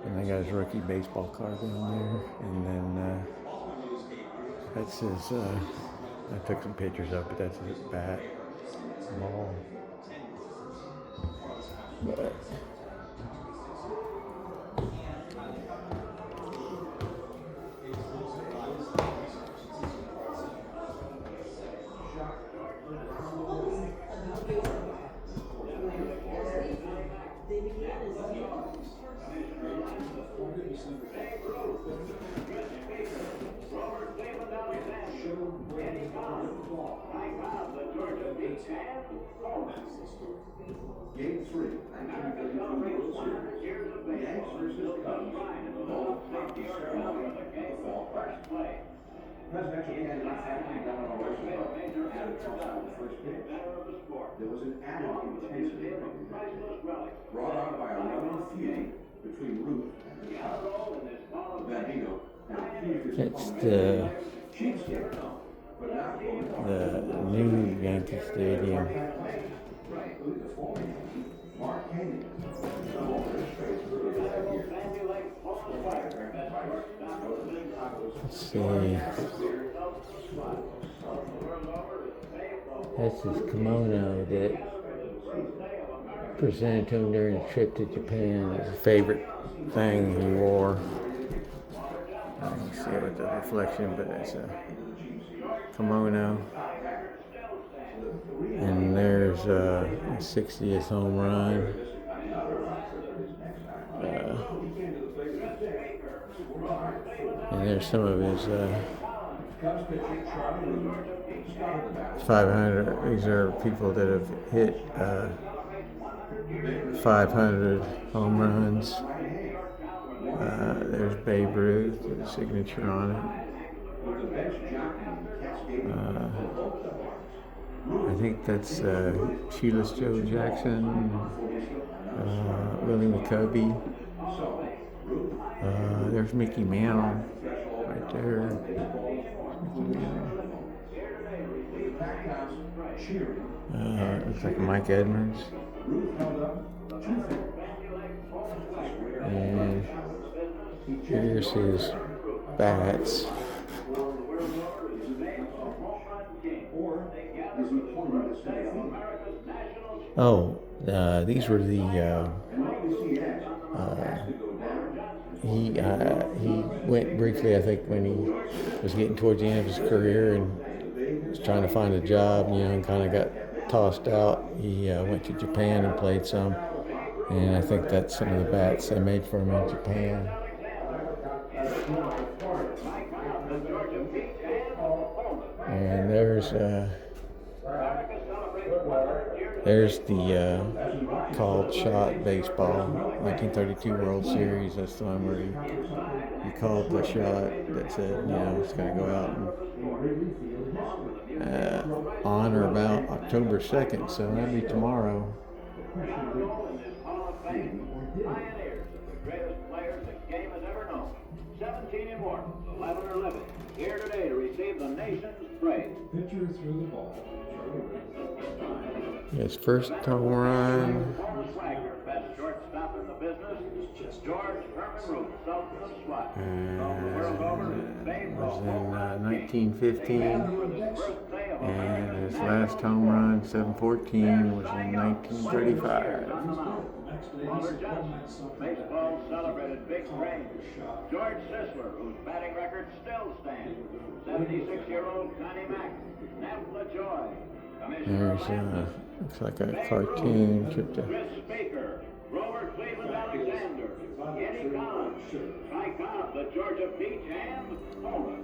And I got his rookie baseball card down there. And then that's his, I took some pictures of it, but that's his bat, ball. But Game 3, 1932 World Series. The Yanks versus Cubs. Presidential candidate Franklin Delano Roosevelt had a toss on the first pitch. There was an added intensity brought on by a running feud between Ruth and the Cubs. Bambino now accused his it's the new Yankee Stadium. Let's see. That's his kimono that presented to him during a trip to Japan. It's his favorite thing he wore. You can see it with the reflection, but it's a kimono. And there's a 60th home run. And there's some of his 500. These are people that have hit 500 home runs. There's Babe Ruth with a signature on it. I think that's Shoeless Joe Jackson, Willie McCovey. There's Mickey Mantle right there. Looks like Mike Edmonds. And here's his bats. Oh, these were the he went briefly, I think, when he was getting towards the end of his career and was trying to find a job, and kind of got tossed out. He went to Japan and played some, and I think that's some of the bats they made for him in Japan. And there's the called shot baseball, 1932 World Series. That's the one where he called the shot that said, it's going to go out and, on or about October 2nd, so that'll be tomorrow. Greatest players the game has ever known. 17 and more, 11 or 11. Here today to receive the nation's praise. Pitcher threw the ball. His first home run. Best shortstop in the business. George Herman Root, Sultan of SWAT. Was in 1915, and his last home run, 714, was in 1935. Baseball celebrated big range. George Sisler, whose batting record still stands. 76-year-old Connie Mack. Napa Joy. There's looks like a cartoon. Chris Baker. Grover Cleveland Alexander. Eddie Collins. Ty Cobb, the Georgia Peach, and Homer.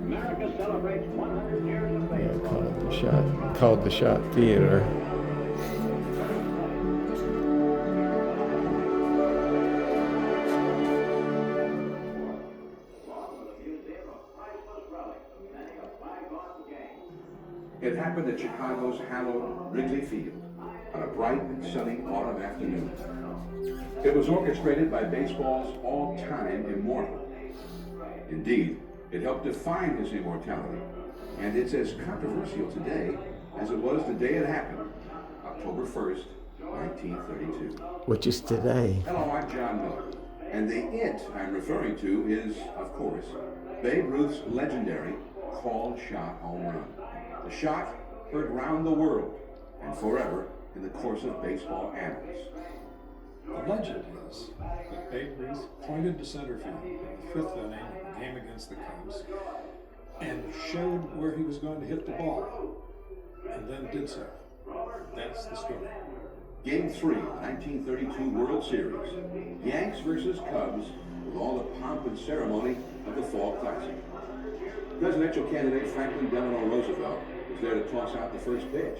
America celebrates 100 years of baseball. Called the Shot Theater. It happened at Chicago's hallowed Wrigley Field on a bright and sunny autumn afternoon. It was orchestrated by baseball's all-time immortal. Indeed, it helped define his immortality, and it's as controversial today as it was the day it happened, October 1st, 1932. which is today. Hello, I'm John Miller. And the it I'm referring to is, of course, Babe Ruth's legendary called shot home run. The shot heard round the world and forever in the course of baseball annals. The legend is that Babe Ruth pointed to center field in the fifth inning of the game against the Cubs and showed where he was going to hit the ball, and then did so. That's the story. Game 3 of the 1932 World Series, Yanks versus Cubs, with all the pomp and ceremony of the Fall Classic. Presidential candidate Franklin Delano Roosevelt was there to toss out the first pitch.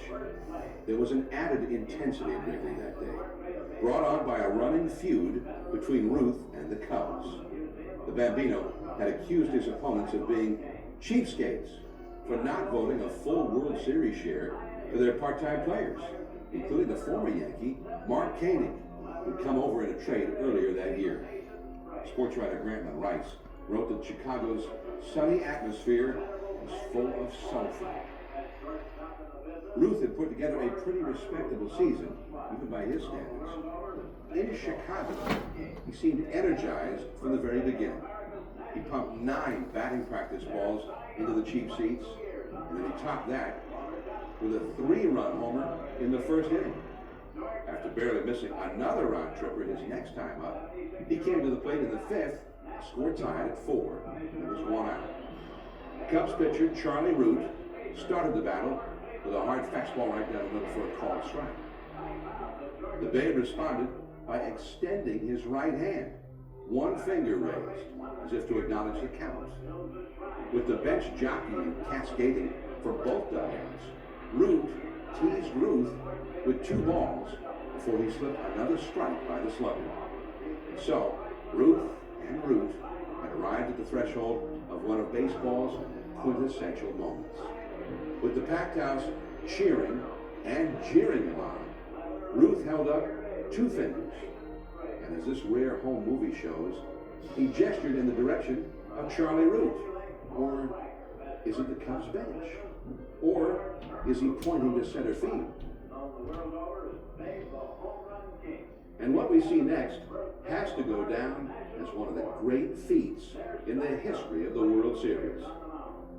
There was an added intensity at Wrigley that day, brought on by a running feud between Ruth and the Cubs. The Bambino had accused his opponents of being cheapskates for not voting a full World Series share for their part-time players, including the former Yankee, Mark Koenig, who'd come over in a trade earlier that year. Sports writer Grantland Rice wrote that Chicago's sunny atmosphere was full of sulfur. Ruth had put together a pretty respectable season, even by his standards. In Chicago, he seemed energized from the very beginning. He pumped 9 batting practice balls into the cheap seats, and then he topped that with a 3-run homer in the first inning. After barely missing another round tripper his next time up, he came to the plate in the 5th, score tied at 4, and it was 1 out. Cubs pitcher Charlie Root started the battle with a hard fastball right down the middle for a called strike. The Babe responded by extending his right hand, one finger raised, as if to acknowledge the count. With the bench jockeying cascading for both dugouts, Root teased Ruth with 2 balls before he slipped another strike by the slugger. So, Ruth and Root had arrived at the threshold of one of baseball's quintessential moments. With the packed house cheering and jeering him on, Ruth held up 2 fingers, and as this rare home movie shows, he gestured in the direction of Charlie Root. Or is it the Cubs bench? Or is he pointing to center field? And what we see next has to go down as one of the great feats in the history of the World Series.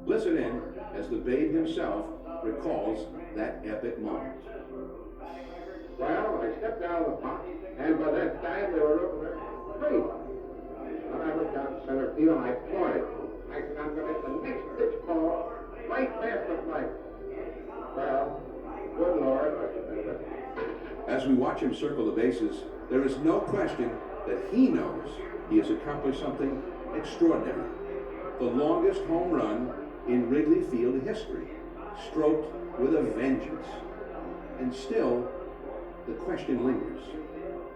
Listen in as the Babe himself recalls that epic moment. Well, I stepped out of the box, and by that time they were looking at straight. When I looked out to center field, I pointed. I said, I'm going to hit the next pitch ball right past the plate. Well, good Lord. As we watch him circle the bases, there is no question that he knows he has accomplished something extraordinary. The longest home run in Wrigley Field history, stroked with a vengeance. And still, the question lingers.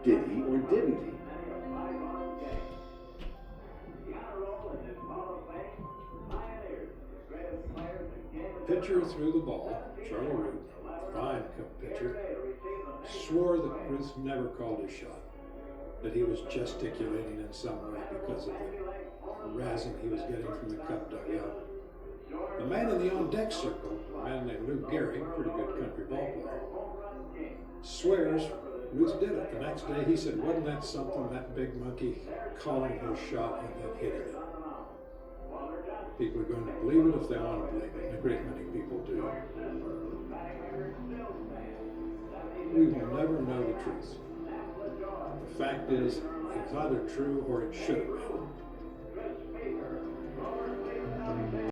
Did he or didn't he? Pitcher threw the ball, Charlie Root, fine pitcher, swore that Ruth never called his shot, that he was gesticulating in some way because of the razzing he was getting from the Cub dugout. The man in the on-deck circle, a man named Lou Gehrig, a pretty good country ball player, swears Ruth did it. The next day he said, wasn't that something, that big monkey calling his shot and then hitting it? People are going to believe it if they want to believe it, and a great many people do. We will never know the truth. The fact is, it's either true or it should have been.